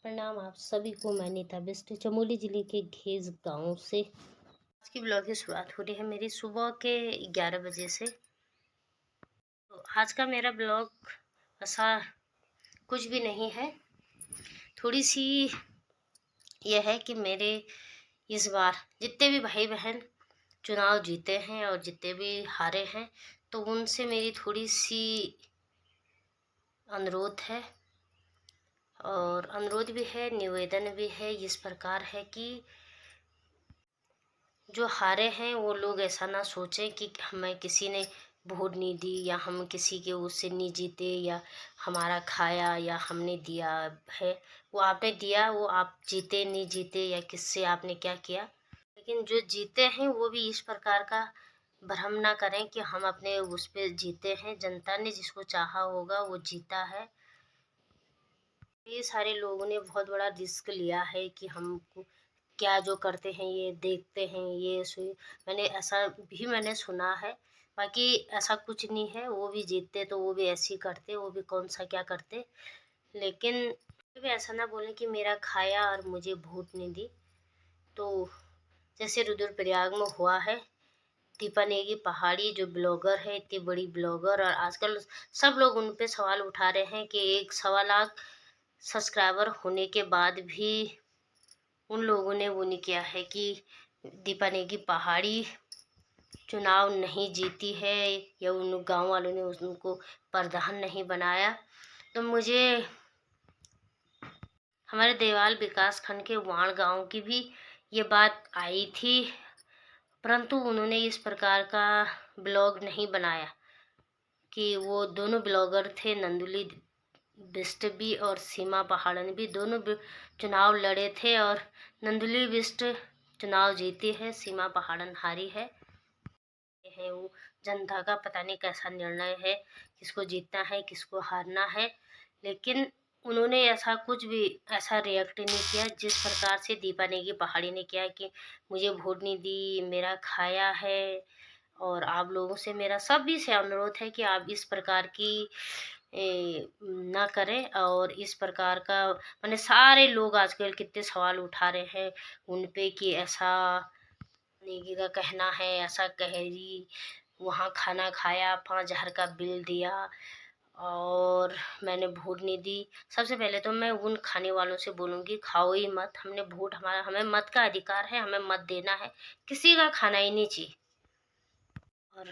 प्रणाम आप सभी को। मैं नीता बिष्ट चमोली जिले के घेज गांव से आज की ब्लॉग की शुरुआत हो रही है मेरी सुबह के 11 बजे से। तो आज का मेरा ब्लॉग ऐसा कुछ भी नहीं है, थोड़ी सी यह है कि मेरे इस बार जितने भी भाई बहन चुनाव जीते हैं और जितने भी हारे हैं, तो उनसे मेरी थोड़ी सी अनुरोध है और अनुरोध भी है, निवेदन भी है। इस प्रकार है कि जो हारे हैं वो लोग ऐसा ना सोचें कि हमें किसी ने वोट नहीं दी या हम किसी के उससे नहीं जीते या हमारा खाया या हमने दिया है। वो आपने दिया, वो आप जीते नहीं जीते या किससे आपने क्या किया, लेकिन जो जीते हैं वो भी इस प्रकार का भ्रम ना करें कि हम अपने उस पे जीते हैं। जनता ने जिसको चाहा होगा वो जीता है। ये सारे लोगों ने बहुत बड़ा रिस्क लिया है कि हम क्या जो करते हैं ये देखते हैं, मैंने ऐसा भी मैंने सुना है। बाकी ऐसा कुछ नहीं है, वो भी जीतते तो वो भी ऐसे ही करते, वो भी कौन सा क्या करते। लेकिन भी ऐसा ना बोले कि मेरा खाया और मुझे वोट नहीं दी। तो जैसे रुद्रप्रयाग में हुआ है, दीपा नेगी पहाड़ी जो ब्लॉगर है, इतनी बड़ी ब्लॉगर, और आजकल सब लोग उन पे सवाल उठा रहे हैं कि 1.25 लाख सब्सक्राइबर होने के बाद भी उन लोगों ने वो नहीं किया है कि दीपा नेगी पहाड़ी चुनाव नहीं जीती है या उन गांव वालों ने उनको प्रधान नहीं बनाया। तो मुझे हमारे देवाल विकास खंड के वाण गांव की भी ये बात आई थी, परंतु उन्होंने इस प्रकार का ब्लॉग नहीं बनाया कि वो दोनों ब्लॉगर थे, नंदुली बिष्ट भी और सीमा पहाड़न भी, दोनों चुनाव लड़े थे और नंदुली बिष्ट चुनाव जीती है, सीमा पहाड़न हारी है। वो जनता का पता नहीं कैसा निर्णय है, किसको जीतना है किसको हारना है। लेकिन उन्होंने ऐसा कुछ भी ऐसा रिएक्ट नहीं किया जिस प्रकार से दीपा नेगी पहाड़ी ने किया कि मुझे वोट नहीं दी, मेरा खाया है। और आप लोगों से मेरा सभी से अनुरोध है कि आप इस प्रकार की ना करें। और इस प्रकार का मैंने सारे लोग आजकल कितने सवाल उठा रहे हैं उन पे कि ऐसा नेगी का कहना है, ऐसा कह रही, वहाँ खाना खाया, 5,000 का बिल दिया और मैंने वोट नहीं दी। सबसे पहले तो मैं उन खाने वालों से बोलूँगी, खाओ ही मत। हमने वोट, हमें मत का अधिकार है, हमें मत देना है, किसी का खाना ही नहीं चाहिए। और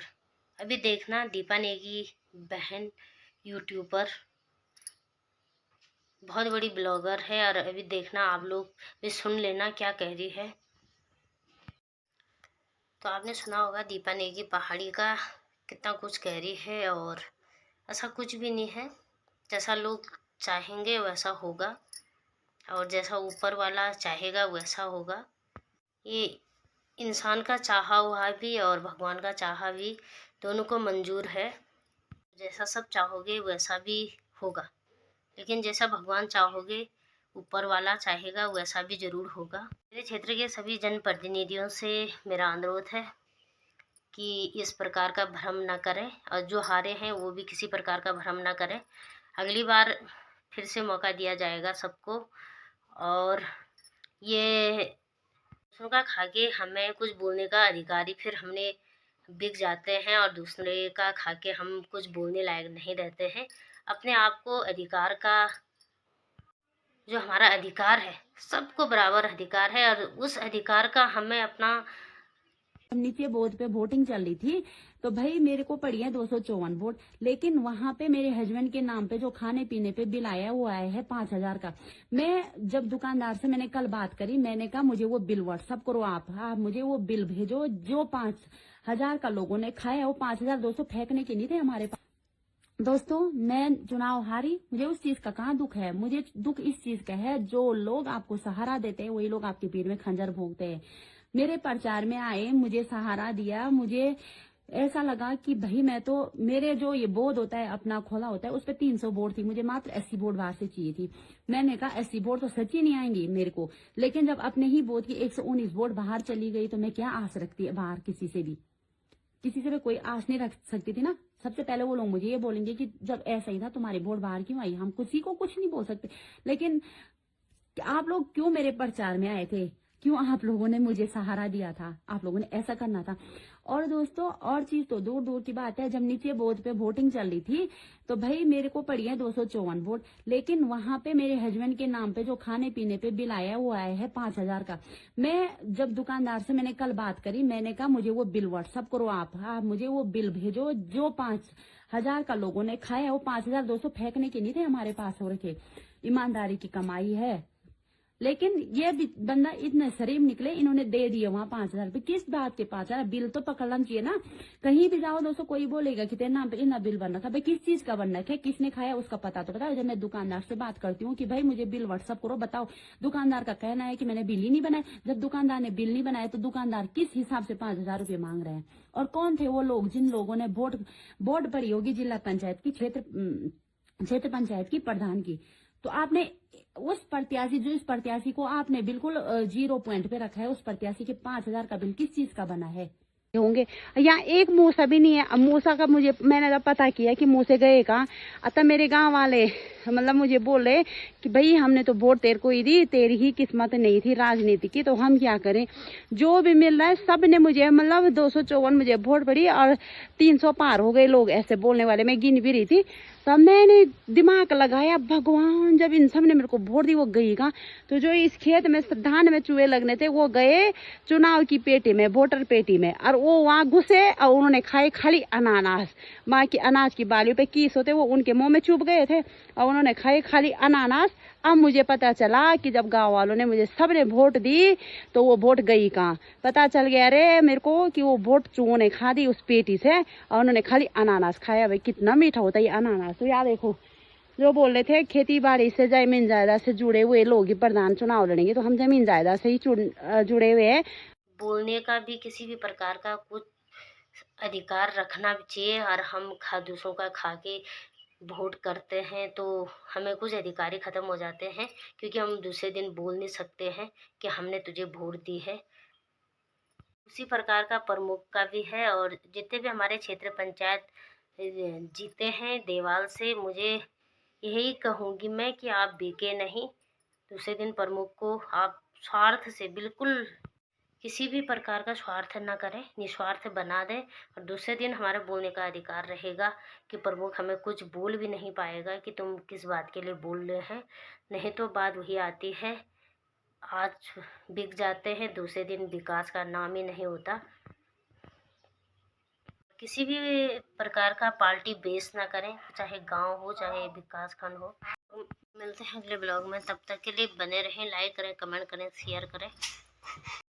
अभी देखना दीपा नेगी बहन यूट्यूबर बहुत बड़ी ब्लॉगर है, और अभी देखना आप लोग भी सुन लेना क्या कह रही है। तो आपने सुना होगा दीपा नेगी पहाड़ी का कितना कुछ कह रही है, और ऐसा कुछ भी नहीं है। जैसा लोग चाहेंगे वैसा होगा, और जैसा ऊपर वाला चाहेगा वैसा होगा। ये इंसान का चाहा हुआ भी और भगवान का चाहा भी दोनों को मंजूर है। जैसा सब चाहोगे वैसा भी होगा, लेकिन जैसा भगवान चाहोगे, ऊपर वाला चाहेगा, वैसा भी जरूर होगा। मेरे क्षेत्र के सभी जनप्रतिनिधियों से मेरा अनुरोध है कि इस प्रकार का भ्रम न करें, और जो हारे हैं वो भी किसी प्रकार का भ्रम न करें। अगली बार फिर से मौका दिया जाएगा सबको। और ये दूसरों का खा के हमें कुछ बोलने का अधिकार ही फिर हमने बिक जाते हैं, और दूसरे का खा के हम कुछ बोलने लायक नहीं रहते हैं। अपने आप को अधिकार का, जो हमारा अधिकार है, सबको बराबर अधिकार है, और उस अधिकार का हमें अपना। नीचे बोर्ड पे वोटिंग चल रही थी, तो भाई मेरे को पड़ी है 254 वोट, लेकिन वहां पे मेरे हस्बैंड के नाम पे जो खाने पीने पे बिल आया वो आया है 5,000 का। मैं जब दुकानदार से मैंने कल बात करी, मैंने कहा मुझे वो बिल व्हाट्सअप करो, आप मुझे वो बिल भेजो। जो 5,000 का लोगों ने खाया, वो 5,200 फेंकने के नहीं थे हमारे पास। दोस्तों, मैं चुनाव हारी, मुझे उस चीज का कहाँ दुख है। मुझे दुख इस चीज का है, जो लोग आपको सहारा देते हैं वही लोग आपके पीठ में खंजर भोंकते हैं। मेरे प्रचार में आए, मुझे सहारा दिया, मुझे ऐसा लगा कि भाई मैं तो, मेरे जो ये बोर्ड होता है अपना खोला होता है, उस पर 300 वोट थी, मुझे मात्र 80 वोट बाहर से चाहिए थी। मैंने कहा 80 वोट तो सच्ची नहीं आएंगी मेरे को, लेकिन जब अपने ही बोर्ड की 119 वोट बाहर चली गई तो मैं क्या आस रखती है बाहर, किसी से भी कोई आस नहीं रख सकती थी ना। सबसे पहले वो लोग मुझे ये बोलेंगे कि जब ऐसा ही था तुम्हारी वोट बाहर क्यों आई। हम किसी को कुछ नहीं बोल सकते, लेकिन कि आप लोग क्यों मेरे प्रचार में आए थे, क्यों आप लोगों ने मुझे सहारा दिया था, आप लोगों ने ऐसा करना था। और दोस्तों और चीज तो दूर दूर की बात है, जब नीचे बूथ पे वोटिंग चल रही थी तो भाई मेरे को पड़ी है 254 वोट, लेकिन वहां पे मेरे हस्बैंड के नाम पे जो खाने पीने पे बिल आया वो आया है 5,000 का। मैं जब दुकानदार से मैंने कल बात करी, मैंने कहा मुझे वो बिल व्हाट्सअप करो, आप मुझे वो बिल भेजो, जो 5,000 का लोगों ने खाया वो 5,200 फेंकने के नहीं थे हमारे पास हो रखे, ईमानदारी की कमाई है। लेकिन ये बंदा इतने शरीफ निकले, इन्होंने दे दिए वहां 5,000 रुपये। किस बात के 5,000? बिल तो पकड़ना चाहिए ना। कहीं भी जाओ दोस्तों कोई बोलेगा कि तेरे नाम पे इतना बिल बन रखा, भाई किस चीज का बन रखा है, किसने खाया उसका पता तो बताओ। जब मैं दुकानदार से बात करती हूँ कि भाई मुझे बिल व्हाट्सअप करो, बताओ, दुकानदार का कहना है कि मैंने बिल ही नहीं बनाया। जब दुकानदार ने बिल नहीं बनाया तो दुकानदार किस हिसाब से 5,000 रुपये मांग रहे हैं? और कौन थे वो लोग जिन लोगों ने बोर्ड पड़ी होगी जिला पंचायत की, क्षेत्र पंचायत की प्रधान की? तो आपने उस प्रत्याशी, जो इस प्रत्याशी को आपने बिल्कुल 0 पॉइंट पे रखा है, उस प्रत्याशी के 5,000 का बिल किस चीज का बना है? होंगे। यहाँ एक मूसा भी नहीं है। अब मूसा का मैंने जब पता किया कि मूसे गए कहाँ, तब मेरे गांव वाले मतलब मुझे बोले कि भाई हमने तो वोट तेरे को ही दी, तेरी ही किस्मत नहीं थी राजनीति की, तो हम क्या करें, जो भी मिल रहा है सब ने मुझे मतलब 254 मुझे वोट पड़ी और 300 पार हो गए लोग ऐसे बोलने वाले, मैं गिन भी रही थी। तब मैंने दिमाग लगाया, भगवान जब इन सब ने मेरे को वोट दी वो गई कहाँ। तो जो इस खेत में धान में चूहे लगने थे वो गए चुनाव की पेटी में, वोटर पेटी में, और वो वहां घुसे और उन्होंने खाए खाली अनानास। माँ की अनाज की बालियों पे कीस होते वो उनके मुंह में चुभ गए थे और उन्होंने खाए खाली अनानास। अब मुझे पता चला कि जब गांव वालों ने मुझे सबने वोट दी तो वो वोट गई कहाँ। पता चल गया रे मेरे को कि वो वोट चूहों ने खा दी उस पेटी से और उन्होंने खाली अनानास खाया। भाई कितना मीठा होता है ये अनानास। तो यार देखो, जो बोल रहे थे खेती बाड़ी से जमीन जायदाद से जुड़े हुए लोग ही प्रधान चुनाव लड़ेंगे, तो हम जमीन जायदाद से ही जुड़े हुए हैं। बोलने का भी किसी भी प्रकार का कुछ अधिकार रखना भी चाहिए। और हम दूसरों का खा के वोट करते हैं तो हमें कुछ अधिकार ही ख़त्म हो जाते हैं, क्योंकि हम दूसरे दिन बोल नहीं सकते हैं कि हमने तुझे वोट दी है। उसी प्रकार का प्रमुख का भी है। और जितने भी हमारे क्षेत्र पंचायत जीते हैं देवाल से, मुझे यही कहूँगी मैं कि आप बिके नहीं। दूसरे दिन प्रमुख को आप स्वार्थ से, बिल्कुल किसी भी प्रकार का स्वार्थ ना करें, निस्वार्थ बना दें। और दूसरे दिन हमारा बोलने का अधिकार रहेगा कि प्रमुख हमें कुछ बोल भी नहीं पाएगा कि तुम किस बात के लिए बोल रहे हैं। नहीं तो बात वही आती है, आज बिक जाते हैं, दूसरे दिन विकास का नाम ही नहीं होता। किसी भी प्रकार का पार्टी बेस ना करें, चाहे गांव हो चाहे विकास खंड हो। मिलते हैं अगले ब्लॉग में, तब तक के लिए बने रहें, लाइक करें, कमेंट करें, शेयर करें।